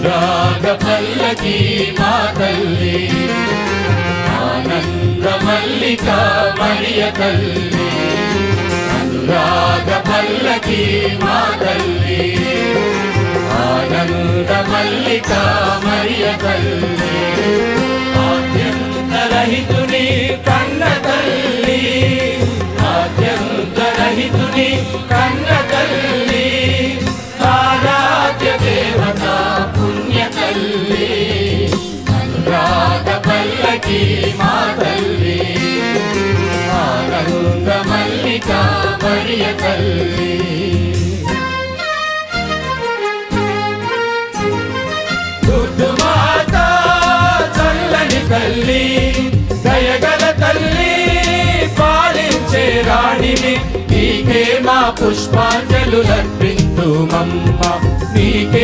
అనురాగ పల్లకి మా తల్లి, ఆనంద మల్లిక మరియ తల్లి. అనురాగ పల్లకి మా తల్లి, ఆనంద మల్లిక మరియ తల్లి. ఆద్యంతరహితుని కన్న తల్లి, ఆద్యంతరహితుని కన్న తల్లి. ఆరాధ్య దేవత పుణ్య తల్లి, అనురాగ పల్లకి మా తల్లి, ఆనంద మల్లిక మరియ తల్లి. దుర్దుమాత చల్లని తల్లి, దయగల తల్లి, పాలించే రాణిని, నీకే మా పుష్పాంజలులర్పింతుమమ్మ, నీకే